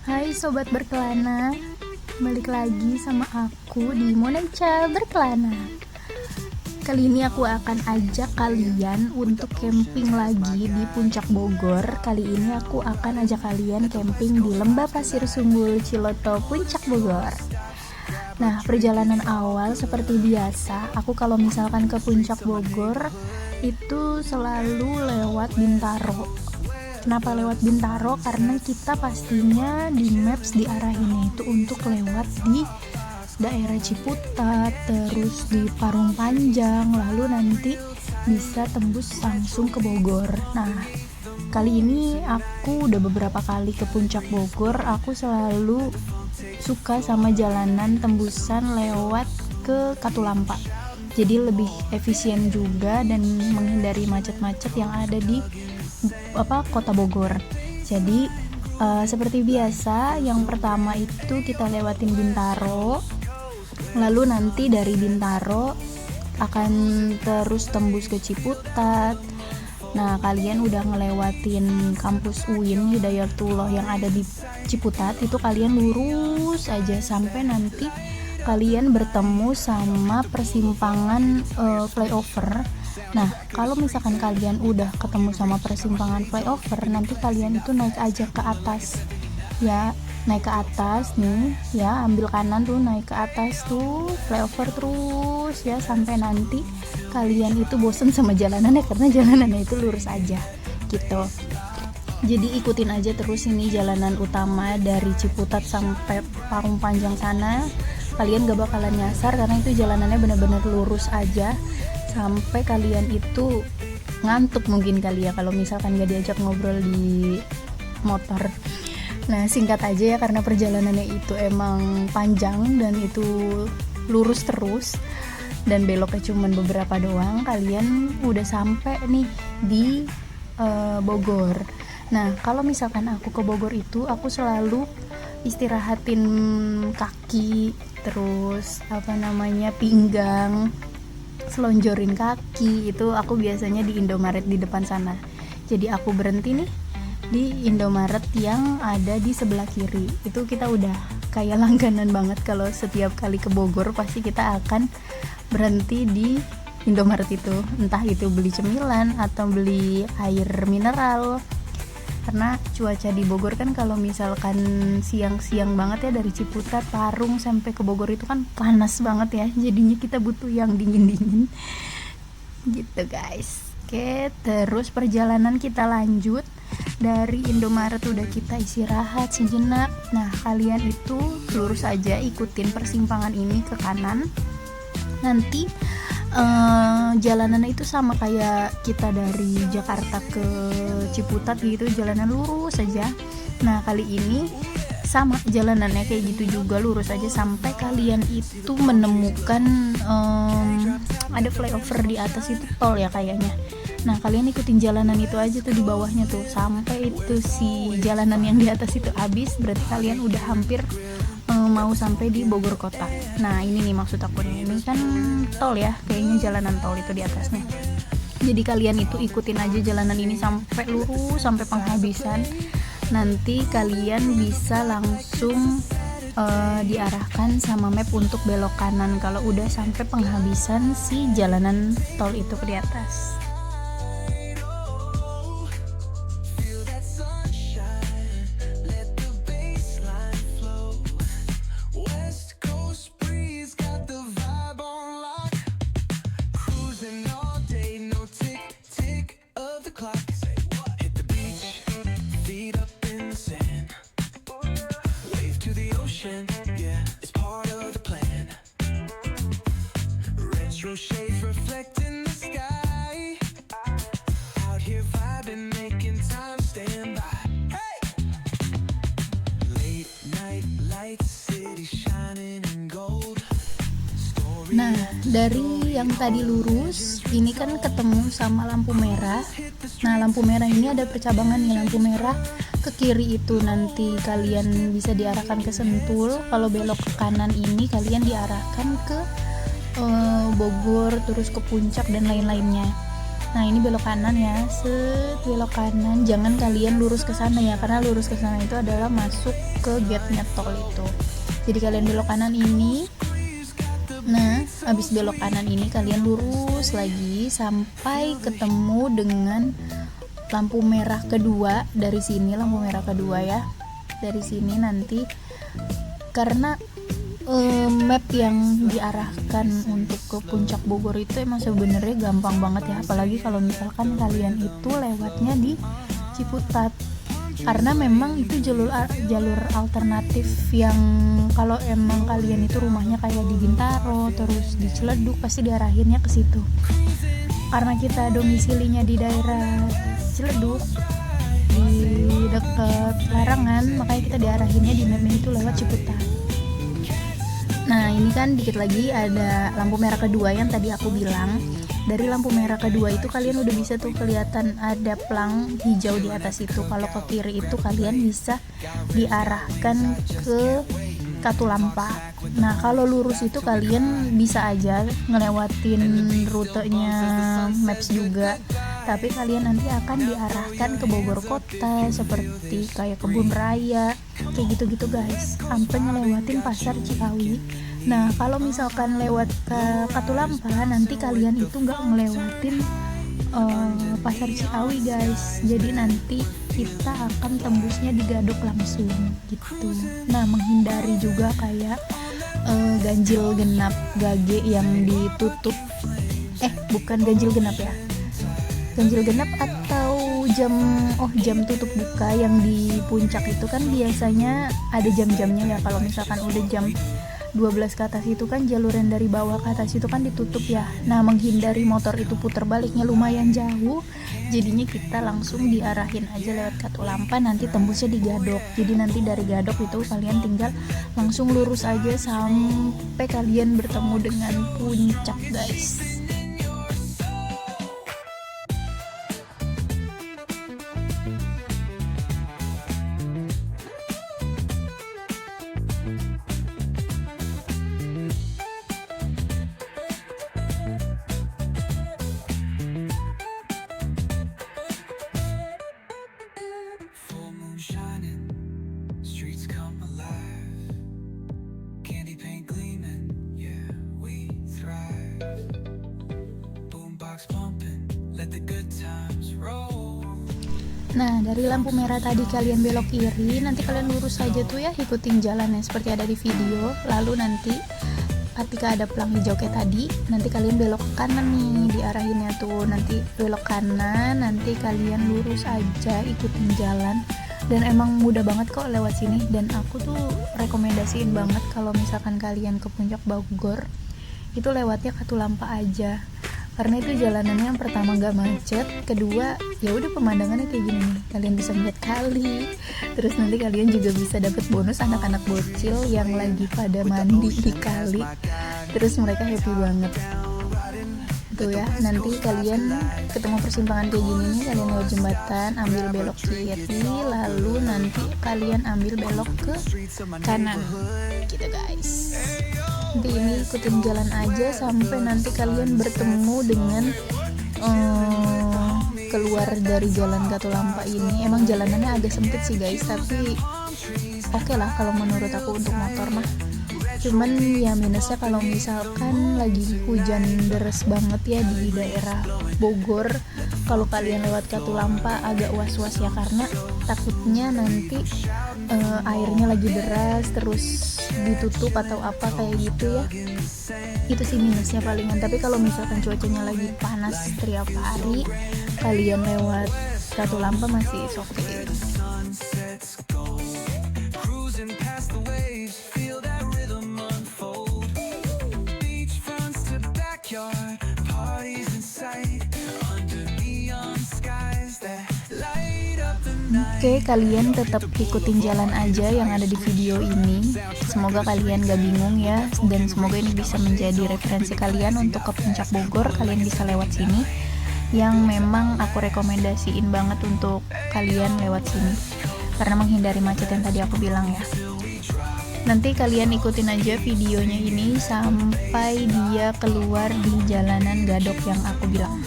Hai sobat berkelana, balik lagi sama aku di Moneca Berkelana. Kali ini aku akan ajak kalian untuk camping lagi di Puncak Bogor. Kali ini aku akan ajak kalian camping di Lembah Pasir Sunggul Ciloto, Puncak Bogor. Nah, perjalanan awal seperti biasa, aku kalau misalkan ke Puncak Bogor itu selalu lewat Bintaro. Kenapa lewat Bintaro? Karena kita pastinya di maps diarahin itu untuk lewat di daerah Ciputat, terus di Parung Panjang, lalu nanti bisa tembus langsung ke Bogor. Nah, kali ini aku udah beberapa kali ke Puncak Bogor, aku selalu suka sama jalanan tembusan lewat ke Katulampa. Jadi lebih efisien juga dan menghindari macet-macet yang ada di kota Bogor. Jadi seperti biasa, yang pertama itu kita lewatin Bintaro, lalu nanti dari Bintaro akan terus tembus ke Ciputat. Nah, kalian udah ngelewatin kampus UIN Hidayatullah yang ada di Ciputat, itu kalian lurus aja sampai nanti kalian bertemu sama persimpangan flyover. Nah, kalau misalkan kalian udah ketemu sama persimpangan flyover, nanti kalian itu naik aja ke atas. Ya, naik ke atas nih, ya, ambil kanan tuh, naik ke atas tuh, flyover terus ya sampai nanti kalian itu bosen sama jalanannya karena jalanannya itu lurus aja gitu. Jadi ikutin aja terus ini jalanan utama dari Ciputat sampai Parung Panjang sana. Kalian gak bakalan nyasar karena itu jalanannya benar-benar lurus aja sampai kalian itu ngantuk mungkin kali ya kalau misalkan gak diajak ngobrol di motor. Nah, singkat aja ya, karena perjalanannya itu emang panjang dan itu lurus terus dan beloknya cuman beberapa doang, kalian udah sampai nih di Bogor. Nah, kalau misalkan aku ke Bogor itu aku selalu istirahatin kaki, terus pinggang, selonjorin kaki. Itu aku biasanya di Indomaret di depan sana. Jadi aku berhenti nih di Indomaret yang ada di sebelah kiri. Itu kita udah kayak langganan banget, kalau setiap kali ke Bogor pasti kita akan berhenti di Indomaret itu, entah itu beli cemilan atau beli air mineral. Karena cuaca di Bogor kan kalau misalkan siang-siang banget ya, dari Ciputat, Parung sampai ke Bogor itu kan panas banget ya, jadinya kita butuh yang dingin-dingin gitu guys. Oke, terus perjalanan kita lanjut. Dari Indomaret udah kita istirahat sejenak. Nah, kalian itu lurus aja, ikutin persimpangan ini ke kanan. Nanti jalanannya itu sama kayak kita dari Jakarta ke Ciputat gitu, jalanan lurus aja. Nah, kali ini sama jalanannya kayak gitu juga, lurus aja sampai kalian itu menemukan ada flyover di atas, itu tol ya kayaknya. Nah, kalian ikutin jalanan itu aja tuh di bawahnya tuh sampai itu si jalanan yang di atas itu habis, berarti kalian udah hampir mau sampai di Bogor kota. Nah, ini nih maksud aku nih, ini kan tol ya, kayaknya jalanan tol itu di atasnya. Jadi kalian itu ikutin aja jalanan ini sampai lurus sampai penghabisan. Nanti kalian bisa langsung diarahkan sama map untuk belok kanan kalau udah sampai penghabisan si jalanan tol itu di atas. Nah, dari yang tadi lurus, ini kan ketemu sama lampu merah. Nah, lampu merah ini ada percabangan nih, lampu merah ke kiri itu nanti kalian bisa diarahkan ke Sentul. Kalau belok ke kanan ini kalian diarahkan ke Bogor, terus ke Puncak dan lain-lainnya. Nah ini belok kanan ya, belok kanan, jangan kalian lurus ke sana ya, karena lurus ke sana itu adalah masuk ke gate-nya tol itu. Jadi kalian belok kanan ini. Nah, habis belok kanan ini kalian lurus lagi sampai ketemu dengan lampu merah kedua. Dari sini lampu merah kedua ya. Dari sini nanti karena map yang diarahkan untuk ke Puncak Bogor itu emang sebenarnya gampang banget ya, apalagi kalau misalkan kalian itu lewatnya di Ciputat, karena memang itu jalur alternatif yang kalau emang kalian itu rumahnya kayak di Bintaro terus di Ciledug pasti diarahinnya ke situ. Karena kita domisilinya di daerah Ciledug di dekat Larangan, makanya kita diarahinnya di map itu lewat Ciputat. Nah ini kan dikit lagi ada lampu merah kedua yang tadi aku bilang. Dari lampu merah kedua itu kalian udah bisa tuh kelihatan ada pelang hijau di atas itu. Kalau ke kiri itu kalian bisa diarahkan ke Katulampa. Nah kalau lurus itu kalian bisa aja ngelewatin rutenya Maps juga, tapi kalian nanti akan diarahkan ke Bogor kota seperti kayak Kebun Raya kayak gitu-gitu guys, sampai ngelewatin Pasar Ciawi. Nah kalau misalkan lewat ke Katulampa nanti kalian itu nggak ngelewatin Pasar Ciawi guys, jadi nanti kita akan tembusnya di Gadok langsung gitu. Nah menghindari juga kayak ganjil genap gage yang ditutup, bukan ganjil genap ya, ganjil genap atau jam tutup buka yang di puncak itu kan biasanya ada jam-jamnya ya. Kalau misalkan udah jam 12 ke atas itu kan jalur yang dari bawah ke atas itu kan ditutup ya. Nah menghindari motor itu putar baliknya lumayan jauh, jadinya kita langsung diarahin aja lewat Katulampa, nanti tembusnya di Gadok. Jadi nanti dari Gadok itu kalian tinggal langsung lurus aja sampai kalian bertemu dengan puncak guys. Nah dari lampu merah tadi kalian belok kiri, nanti kalian lurus aja tuh ya, ikutin jalannya seperti ada di video. Lalu nanti ketika ada pelang hijau kayak tadi, nanti kalian belok ke kanan nih, diarahinnya tuh nanti belok kanan, nanti kalian lurus aja ikutin jalan. Dan emang mudah banget kok lewat sini, dan aku tuh rekomendasiin banget kalau misalkan kalian ke Puncak Bogor itu lewatnya Katulampa aja, karena itu jalanannya yang pertama gak macet, kedua ya udah pemandangannya kayak gini nih, kalian bisa lihat kali, terus nanti kalian juga bisa dapet bonus anak-anak bocil yang lagi pada mandi di kali, terus mereka happy banget tuh ya. Nanti kalian ketemu persimpangan kayak gini nih, kalian lewat jembatan, ambil belok kiri, lalu nanti kalian ambil belok ke kanan gitu guys. Nanti ini ikutin jalan aja sampai nanti kalian bertemu dengan keluar dari jalan Katulampa ini. Emang jalanannya agak sempit sih guys, tapi oke lah kalau menurut aku untuk motor mah. Cuman ya minusnya kalau misalkan lagi hujan deras banget ya di daerah Bogor, kalau kalian lewat Katulampa agak was-was ya, karena takutnya nanti airnya lagi deras terus ditutup atau apa kayak gitu ya. Itu sih minusnya palingan. Tapi kalau misalkan cuacanya lagi panas setiap hari, kalian lewat Katulampa masih oke. Oke, kalian tetap ikutin jalan aja yang ada di video ini. Semoga kalian gak bingung ya, dan semoga ini bisa menjadi referensi kalian untuk ke Puncak Bogor. Kalian bisa lewat sini, yang memang aku rekomendasiin banget untuk kalian lewat sini karena menghindari macet yang tadi aku bilang ya. Nanti kalian ikutin aja videonya ini sampai dia keluar di jalanan Gadok yang aku bilang.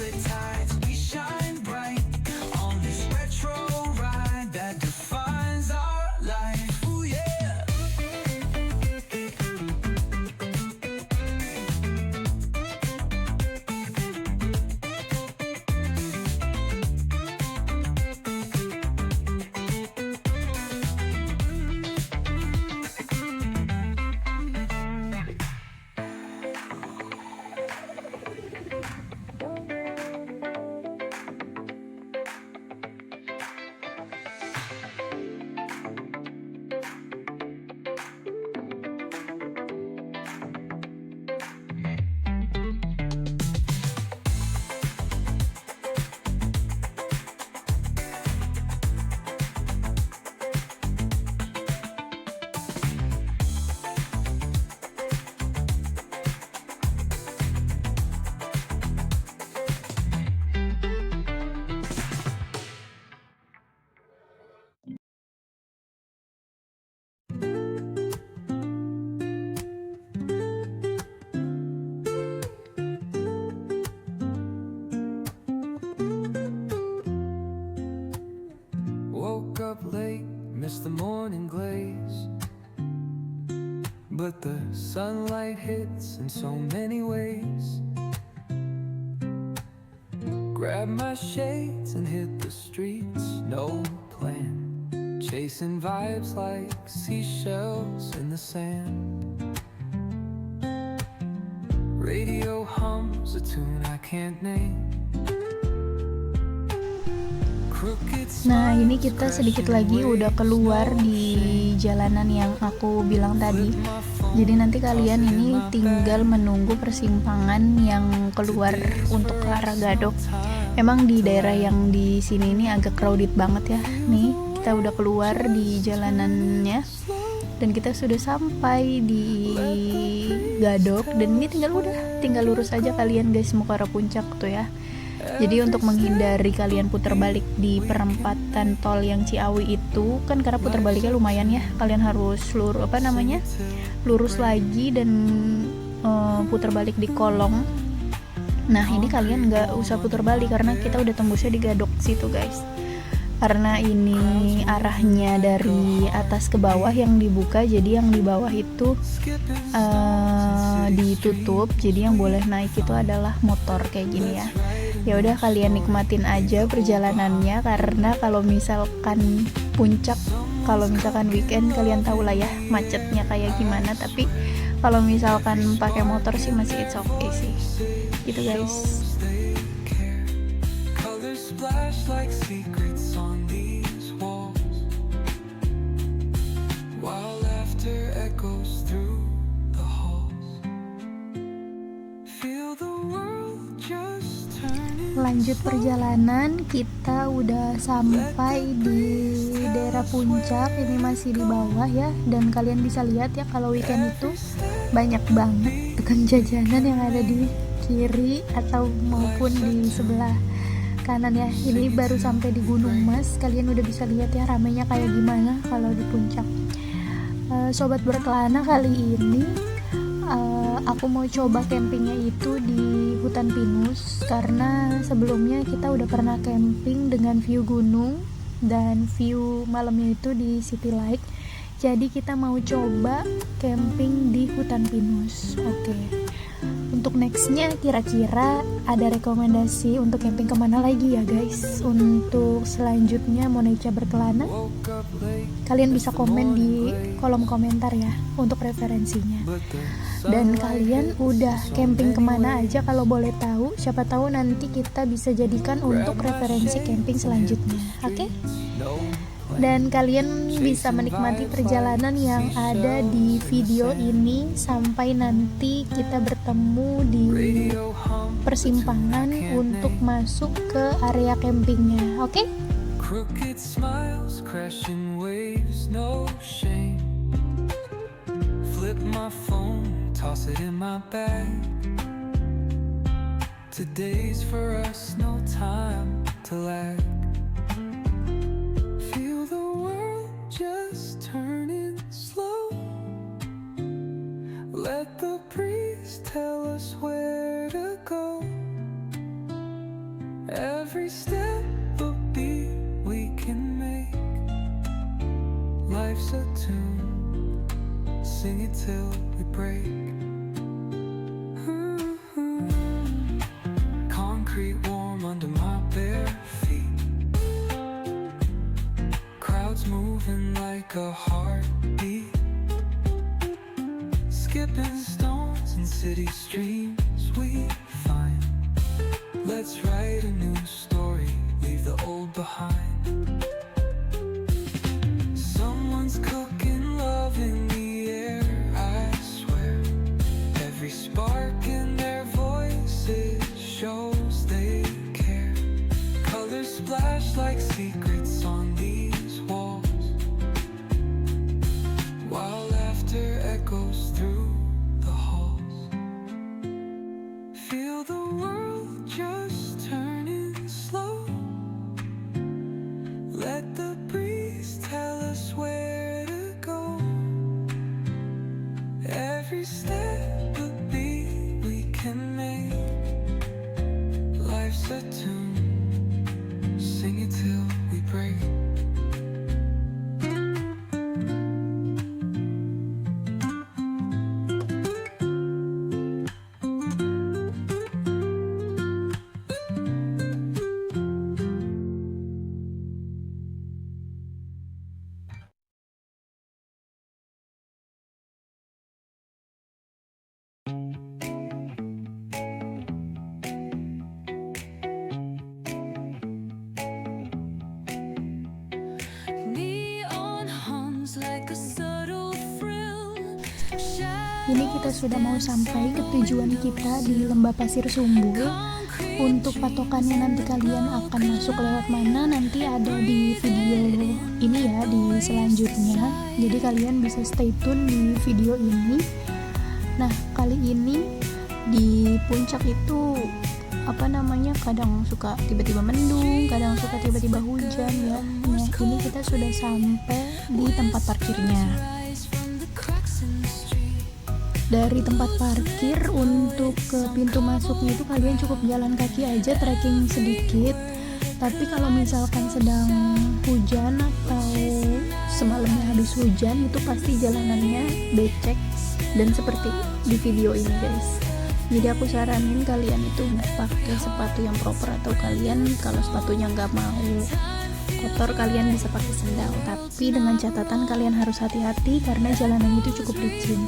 miss the morning glaze, but the sunlight hits in so many ways. Grab my shades and hit the streets, no plan, chasing vibes like seashells in the sand. Radio hums a tune I can't name. Nah, ini kita sedikit lagi udah keluar di jalanan yang aku bilang tadi. Jadi nanti kalian ini tinggal menunggu persimpangan yang keluar untuk ke arah Gadok. Emang di daerah yang di sini ini agak crowded banget ya. Nih, kita udah keluar di jalanannya dan kita sudah sampai di Gadok, dan ini tinggal lurus aja kalian guys, mau ke arah puncak tuh ya. Jadi untuk menghindari kalian putar balik di perempatan tol yang Ciawi itu, kan karena putar baliknya lumayan ya, kalian harus lurus lagi dan putar balik di kolong. Nah ini kalian nggak usah putar balik karena kita udah tembusnya di Gadok situ guys. Karena ini arahnya dari atas ke bawah yang dibuka, jadi yang di bawah itu ditutup, jadi yang boleh naik itu adalah motor kayak gini ya. Ya udah kalian nikmatin aja perjalanannya, karena kalau misalkan puncak, kalau misalkan weekend kalian tahu lah ya macetnya kayak gimana, tapi kalau misalkan pakai motor sih masih it's okay sih gitu guys. Lanjut perjalanan, kita udah sampai di daerah puncak. Ini masih di bawah ya, dan kalian bisa lihat ya kalau weekend itu banyak banget tukang jajanan yang ada di kiri atau maupun di sebelah kanan ya. Ini baru sampai di Gunung Mas, kalian udah bisa lihat ya ramenya kayak gimana kalau di puncak. Sobat berkelana, kali ini aku mau coba campingnya itu di hutan pinus, karena sebelumnya kita udah pernah camping dengan view gunung dan view malamnya itu di City Lake. Jadi kita mau coba camping di hutan pinus. Oke. Untuk nextnya kira-kira ada rekomendasi untuk camping kemana lagi ya guys? Untuk selanjutnya Moneca berkelana, kalian bisa komen di kolom komentar ya untuk referensinya. Dan kalian udah camping kemana aja kalau boleh tahu, siapa tahu nanti kita bisa jadikan untuk referensi camping selanjutnya. Oke? Dan kalian bisa menikmati perjalanan yang ada di video ini sampai nanti kita bertemu di persimpangan untuk masuk ke area campingnya. Oke? Crooked smiles, crashing waves, no shame. Flip my phone, toss it in my bag. Today's for us, no time to lag. Feel the world just turning slow. Let the breeze tell us where to go. Every step a beat we can make. Life's a tune, sing it till we break. Concrete warm under my bare feet. Crowds moving like a heartbeat. Skipping stones in city streams we find. Let's write a new story, leave the old behind. Someone's cooking love in the air, I swear. Every spark in their voices shows they care. Colors splash like secrets on these walls, while laughter echoes through the halls. Feel the world just turning slow. Ini kita sudah mau sampai ke tujuan kita di Lembah Pasir Sumbul. Untuk patokannya nanti kalian akan masuk lewat mana nanti ada di video ini ya, di selanjutnya. Jadi kalian bisa stay tune di video ini. Nah, kali ini di puncak itu kadang suka tiba-tiba mendung, kadang suka tiba-tiba hujan ya. Nah, ini kita sudah sampai di tempat parkirnya. Dari tempat parkir untuk ke pintu masuknya itu kalian cukup jalan kaki aja, trekking sedikit. Tapi kalau misalkan sedang hujan atau semalamnya habis hujan, itu pasti jalanannya becek dan seperti di video ini guys. Jadi aku saranin kalian itu pakai sepatu yang proper, atau kalian kalau sepatunya nggak mau kotor kalian bisa pakai sendal. Tapi dengan catatan kalian harus hati-hati karena jalanan itu cukup licin.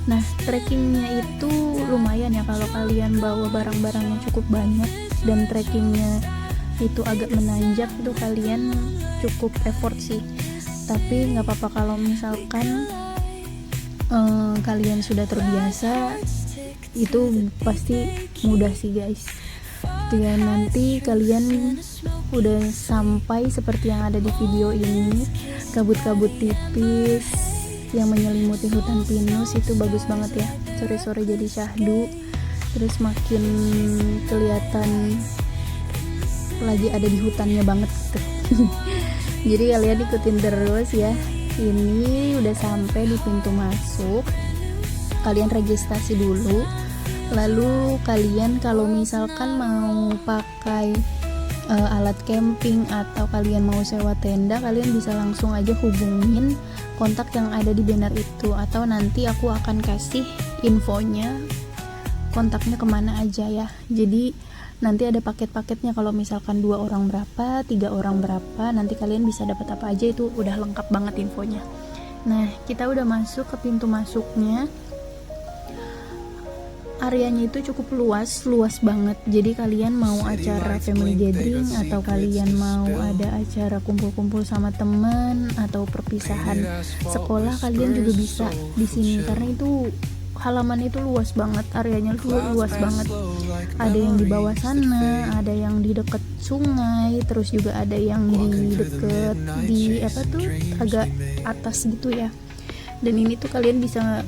Nah, trekkingnya itu lumayan ya kalau kalian bawa barang-barang yang cukup banyak dan trekkingnya itu agak menanjak, itu kalian cukup effort sih. Tapi nggak apa-apa kalau misalkan kalian sudah terbiasa, itu pasti mudah sih guys. Ya, nanti kalian udah sampai seperti yang ada di video ini, kabut-kabut tipis yang menyelimuti hutan pinus, itu bagus banget ya, sore-sore jadi syahdu, terus makin kelihatan lagi ada di hutannya banget gitu. Jadi kalian ikutin terus ya. Ini udah sampai di pintu masuk, kalian registrasi dulu, lalu kalian kalau misalkan mau pakai alat camping atau kalian mau sewa tenda, kalian bisa langsung aja hubungin kontak yang ada di banner itu, atau nanti aku akan kasih infonya kontaknya kemana aja ya. Jadi nanti ada paket-paketnya, kalau misalkan 2 orang berapa, 3 orang berapa, nanti kalian bisa dapat apa aja, itu udah lengkap banget infonya. Nah, kita udah masuk ke pintu masuknya. Areanya itu cukup luas banget. Jadi kalian mau acara family gathering atau kalian mau ada acara kumpul-kumpul sama teman atau perpisahan sekolah, kalian juga bisa di sini karena itu halaman itu luas banget, areanya luas banget. Ada yang di bawah sana, ada yang di dekat sungai, terus juga ada yang di dekat di agak atas gitu ya. Dan ini tuh kalian bisa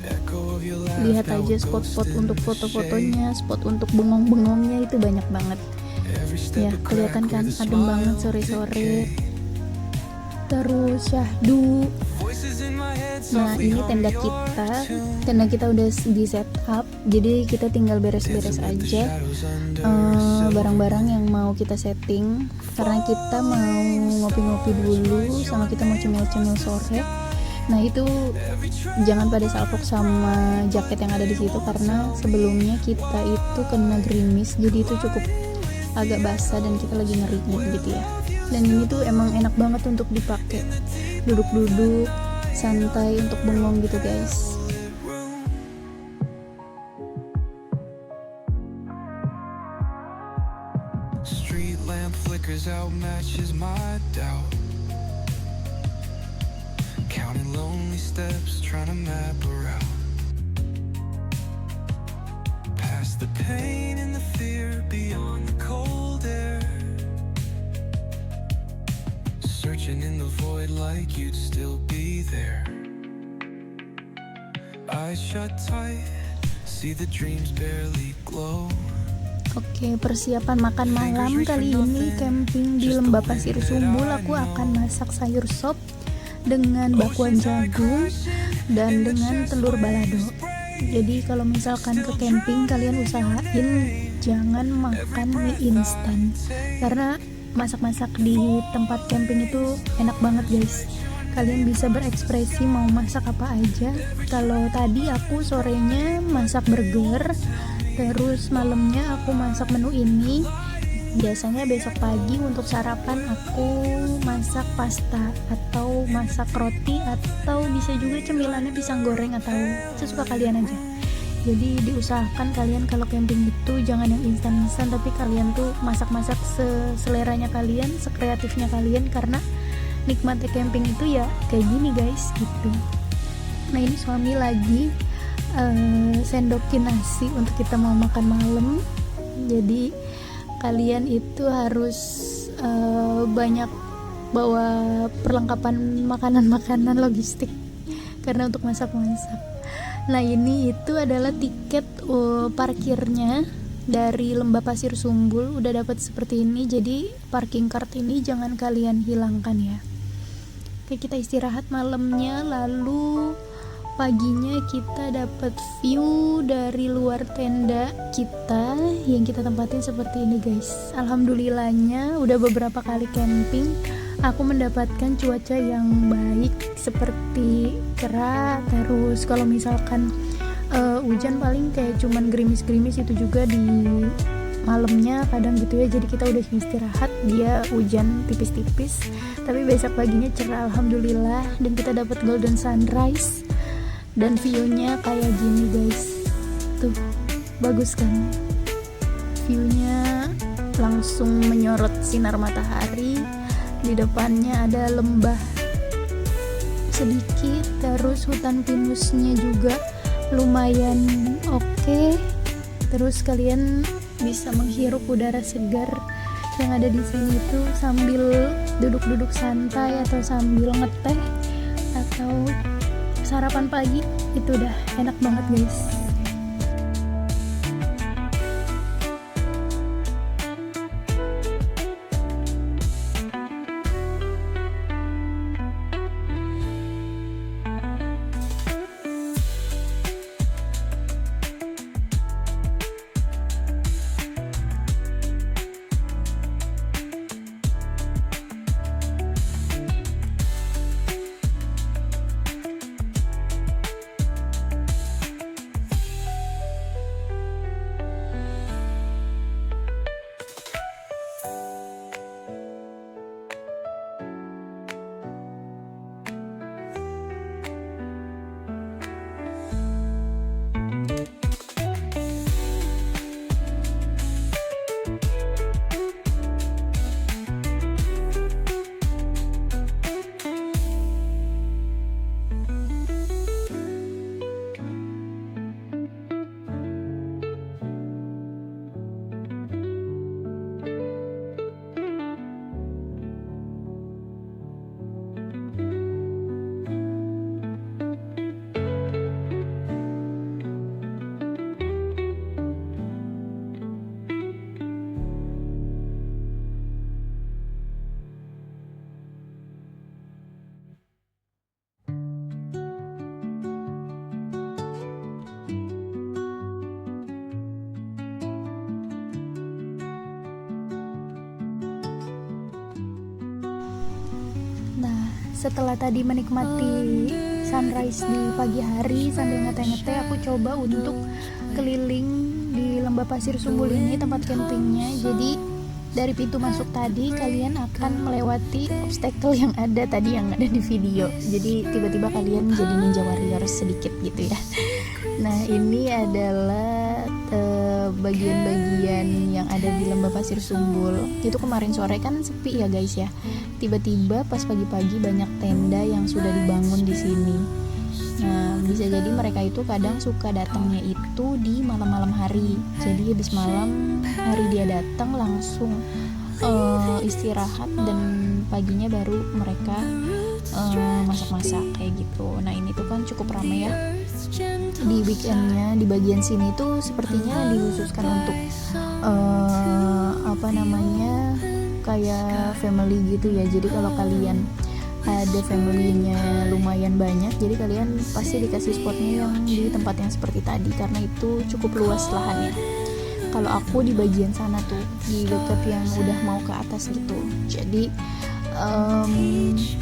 lihat aja spot-spot untuk foto-fotonya, spot untuk bengong-bengongnya, itu banyak banget ya. Kelihatan kan adem banget sore-sore, terus syahdu. Nah, ini tenda kita udah di set up, jadi kita tinggal beres-beres aja barang-barang yang mau kita setting, karena kita mau ngopi-ngopi dulu sama kita mau cemil-cemil sore. Nah, itu jangan pada salfok sama jaket yang ada di situ karena sebelumnya kita itu kena gerimis, jadi itu cukup agak basah dan kita lagi ngeri gitu ya. Dan ini tuh emang enak banget untuk dipakai duduk-duduk santai untuk bengong gitu guys. Street lamp flickers out, matches my doubt. Counting lonely steps, trying to map a route. Past the pain and the fear, beyond the cold air. Searching in the void like you'd still be there. Eyes shut tight, see the dreams barely glow. Oke, persiapan makan malam kali ini camping di Lembah Pasir Sumbul. Aku akan masak sayur sop dengan bakwan jagung dan dengan telur balado. Jadi kalau misalkan ke camping, kalian usahain jangan makan mie instan karena masak-masak di tempat camping itu enak banget guys. Kalian bisa berekspresi mau masak apa aja. Kalau tadi aku sorenya masak burger, terus malamnya aku masak menu ini. Biasanya besok pagi untuk sarapan aku masak pasta atau masak roti, atau bisa juga cemilannya pisang goreng atau sesuka kalian aja. Jadi diusahakan kalian kalau camping itu jangan yang instan-instan, tapi kalian tuh masak-masak seseleranya kalian, sekreatifnya kalian, karena nikmatnya camping itu ya kayak gini guys gitu. Nah ini suami lagi sendokin nasi untuk kita mau makan malam. Jadi kalian itu harus banyak bawa perlengkapan makanan-makanan logistik karena untuk masak-masak. Nah ini itu adalah tiket parkirnya dari Lembah Pasir Sumbul, udah dapat seperti ini. Jadi parking card ini jangan kalian hilangkan ya. Oke, kita istirahat malamnya, lalu paginya kita dapat view dari luar tenda kita yang kita tempatin seperti ini guys. Alhamdulillahnya udah beberapa kali camping aku mendapatkan cuaca yang baik seperti cerah. Terus kalau misalkan hujan paling kayak cuman gerimis-gerimis, itu juga di malamnya kadang gitu ya. Jadi kita udah istirahat, dia hujan tipis-tipis, tapi besok paginya cerah alhamdulillah, dan kita dapat golden sunrise dan view-nya kayak gini guys. Tuh, bagus kan? View-nya langsung menyorot sinar matahari. Di depannya ada lembah sedikit, terus hutan pinusnya juga lumayan oke. Terus kalian bisa menghirup udara segar yang ada di sini tuh sambil duduk-duduk santai atau sambil ngeteh atau sarapan pagi. Itu udah enak banget guys. Setelah tadi menikmati sunrise di pagi hari sambil ngeteh-ngeteh, aku coba untuk keliling di Lembah Pasir Sumbul ini, tempat campingnya. Jadi dari pintu masuk tadi kalian akan melewati obstacle yang ada tadi, yang ada di video. Jadi tiba-tiba kalian jadi ninja warrior sedikit gitu ya. Nah ini adalah bagian-bagian yang ada di Lembah Pasir Sumbul. Itu kemarin sore kan sepi ya guys ya. Tiba-tiba pas pagi-pagi banyak tenda yang sudah dibangun di sini. Nah, bisa jadi mereka itu kadang suka datangnya itu di malam-malam hari. Jadi habis malam hari dia datang langsung istirahat, dan paginya baru mereka masak-masak kayak gitu. Nah ini tuh kan cukup ramai ya di weekendnya. Di bagian sini tuh sepertinya dikhususkan untuk kayak family gitu ya. Jadi kalau kalian ada familynya lumayan banyak, jadi kalian pasti dikasih spotnya yang di tempat yang seperti tadi, karena itu cukup luas lahannya. Kalau aku di bagian sana tuh, di dekat yang udah mau ke atas gitu. Jadi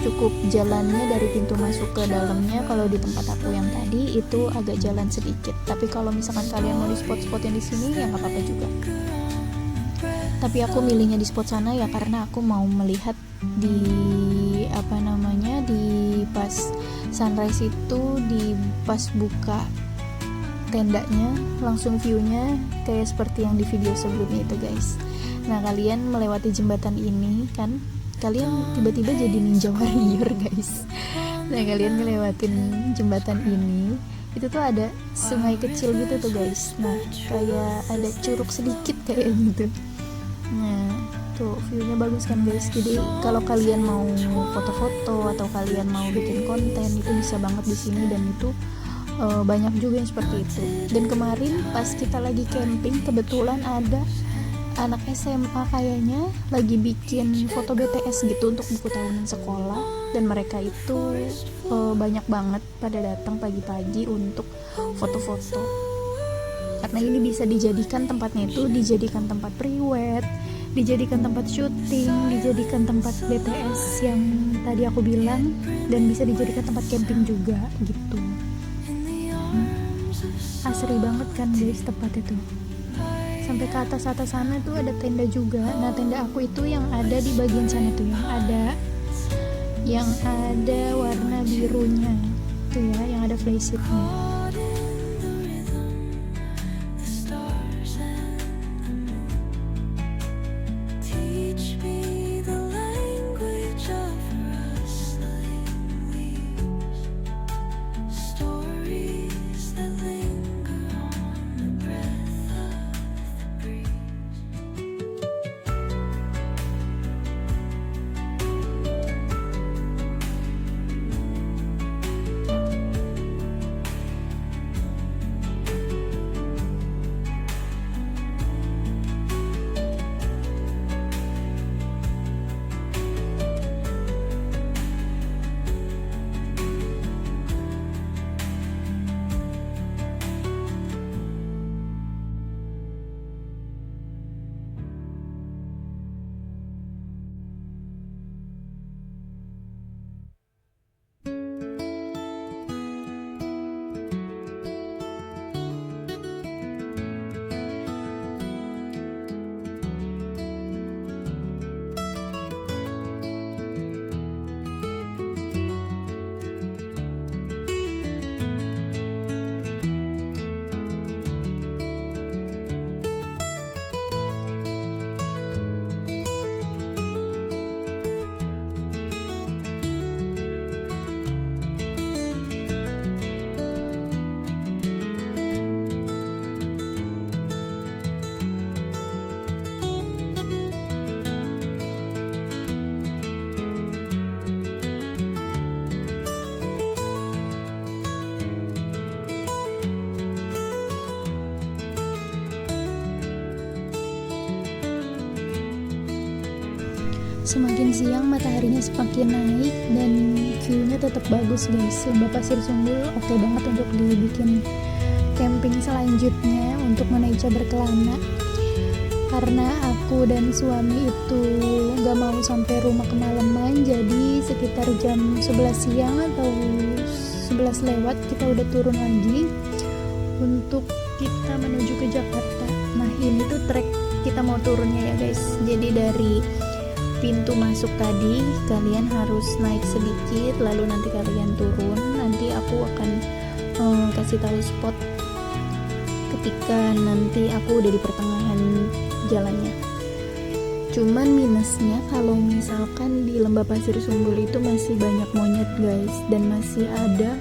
cukup jalannya dari pintu masuk ke dalamnya. Kalau di tempat aku yang tadi itu agak jalan sedikit, tapi kalau misalkan kalian mau di spot-spot yang di sini ya nggak apa-apa juga. Tapi aku milihnya di spot sana ya karena aku mau melihat di di pas sunrise itu, di pas buka tendanya langsung view-nya kayak seperti yang di video sebelumnya itu guys. Nah kalian melewati jembatan ini kan, kalian tiba-tiba jadi ninja warrior guys. Nah kalian ngelewatin jembatan ini, itu tuh ada sungai kecil gitu tuh guys. Nah kayak ada curug sedikit kayak gitu. Nah tuh viewnya bagus kan guys. Jadi kalau kalian mau foto-foto atau kalian mau bikin konten itu bisa banget di sini, dan itu banyak juga yang seperti itu. Dan kemarin pas kita lagi camping kebetulan ada anak SMA kayaknya lagi bikin foto BTS gitu untuk buku tahunan sekolah, dan mereka itu banyak banget pada datang pagi-pagi untuk foto-foto, karena ini bisa dijadikan tempatnya itu dijadikan tempat priwet, dijadikan tempat syuting, dijadikan tempat BTS yang tadi aku bilang, dan bisa dijadikan tempat camping juga gitu. Asri banget kan guys tempat itu. Sampai ke atas sana tuh ada tenda juga. Nah tenda aku itu yang ada di bagian sana tuh yang ada warna birunya tuh ya, yang ada flysheetnya. Semakin siang mataharinya semakin naik dan view-nya tetap bagus guys. Lembah Pasir Sumbul oke banget untuk dibikin camping selanjutnya untuk Monaicha berkelana. Karena aku dan suami itu gak mau sampai rumah kemalaman, jadi sekitar jam 11 siang atau 11 lewat kita udah turun lagi untuk kita menuju ke Jakarta. Nah ini tuh trek kita mau turunnya ya guys. Jadi dari pintu masuk tadi kalian harus naik sedikit, lalu nanti kalian turun. Nanti aku akan kasih tahu spot ketika nanti aku udah di pertengahan jalannya. Cuman minusnya kalau misalkan di Lembah Pasir Sumbul itu masih banyak monyet guys, dan masih ada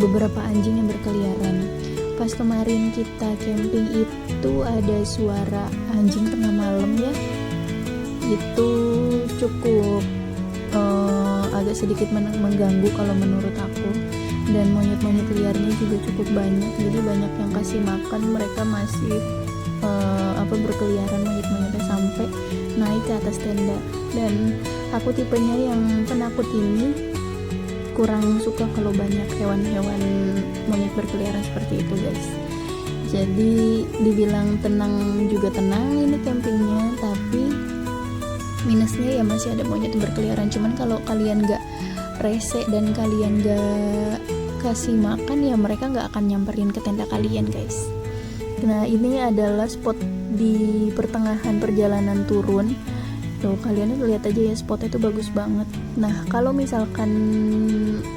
beberapa anjing yang berkeliaran. Pas kemarin kita camping itu ada suara anjing tengah malam ya, itu cukup agak sedikit mengganggu kalau menurut aku. Dan monyet-monyet liarnya juga cukup banyak, jadi banyak yang kasih makan, mereka masih berkeliaran monyet-monyetnya sampai naik ke atas tenda. Dan aku tipenya yang penakut ini, kurang suka kalau banyak hewan-hewan monyet berkeliaran seperti itu guys. Jadi dibilang tenang juga tenang ini campingnya, tapi minusnya ya masih ada monyet berkeliaran. Cuman kalau kalian gak rese dan kalian gak kasih makan, ya mereka gak akan nyamperin ke tenda kalian guys. Nah ini adalah spot di pertengahan perjalanan turun. Tuh kalian lihat aja ya, spotnya itu bagus banget. Nah kalau misalkan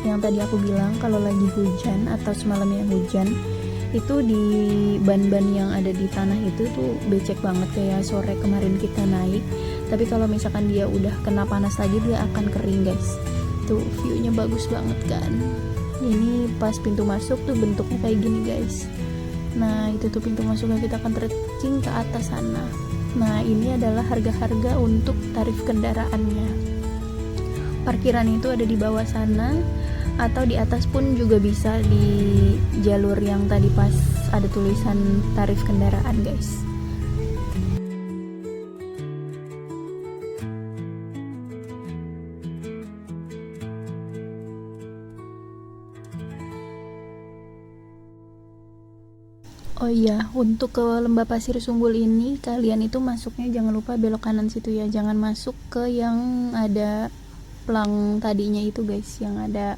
yang tadi aku bilang, kalau lagi hujan atau semalamnya hujan, itu di ban-ban yang ada di tanah itu tuh becek banget kayak sore kemarin kita naik. Tapi kalau misalkan dia udah kena panas lagi, dia akan kering guys. Tuh viewnya bagus banget kan. Ini pas pintu masuk tuh bentuknya kayak gini guys. Nah itu tuh pintu masuknya, kita akan trekking ke atas sana. Nah ini adalah harga-harga untuk tarif kendaraannya. Parkiran itu ada di bawah sana, atau di atas pun juga bisa, di jalur yang tadi pas ada tulisan tarif kendaraan guys. Oh iya, untuk ke Lembah Pasir Sumbul ini kalian itu masuknya jangan lupa belok kanan situ ya, jangan masuk ke yang ada plang tadinya itu guys, yang ada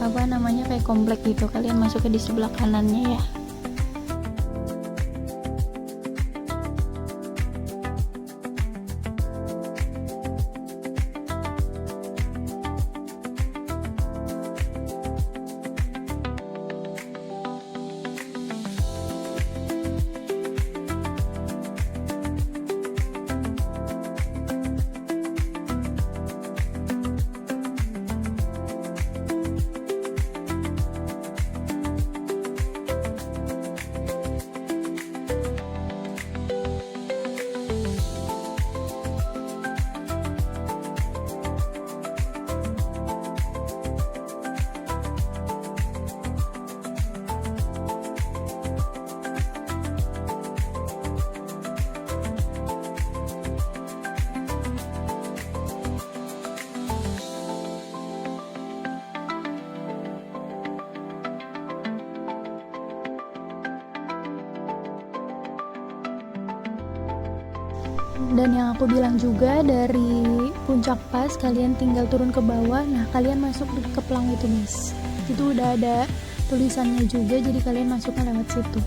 apa namanya kayak komplek gitu. Kalian masuknya di sebelah kanannya ya. Dan yang aku bilang juga, dari Puncak Pas kalian tinggal turun ke bawah. Nah kalian masuk ke plang itu guys, itu udah ada tulisannya juga, jadi kalian masuknya lewat situ.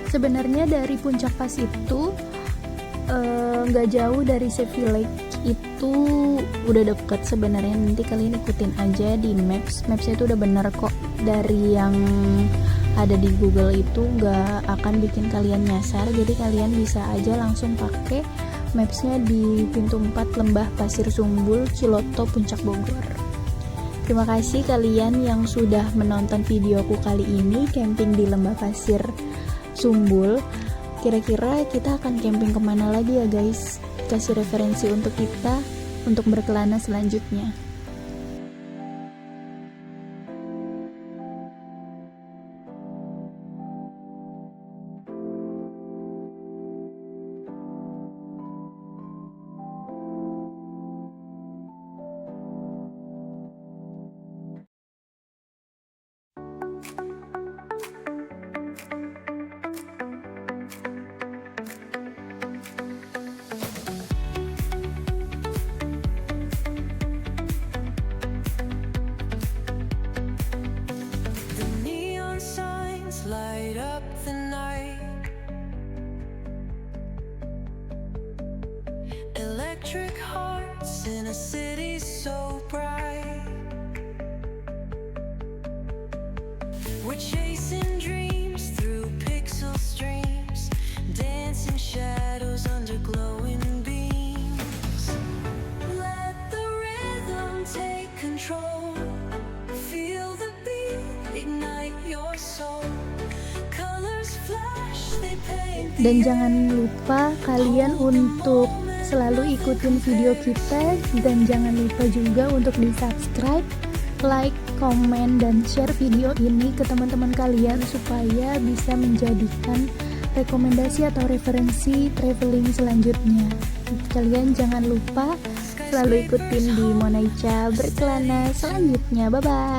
Sebenarnya dari Puncak Pas itu nggak jauh dari Sea Village, itu udah deket sebenarnya. Nanti kalian ikutin aja di mapsnya itu udah bener kok. Dari yang ada di Google itu nggak akan bikin kalian nyasar, jadi kalian bisa aja langsung pakai mapsnya di pintu 4 Lembah Pasir Sumbul, Ciloto, Puncak Bogor. Terima kasih kalian yang sudah menonton videoku kali ini camping di Lembah Pasir Sumbul. Kira-kira kita akan camping kemana lagi ya guys? Kasih referensi untuk kita untuk berkelana selanjutnya. Light up the night. Electric hearts in a city so bright. We're chasing dreams through pixel streams, dancing shadows under glowing beams. Let the rhythm take control. Feel the beat, ignite your soul. Dan jangan lupa kalian untuk selalu ikutin video kita, dan jangan lupa juga untuk di subscribe, like, komen, dan share video ini ke teman-teman kalian supaya bisa menjadikan rekomendasi atau referensi traveling selanjutnya. Kalian jangan lupa selalu ikutin di Monaicha Berkelana selanjutnya. Bye bye.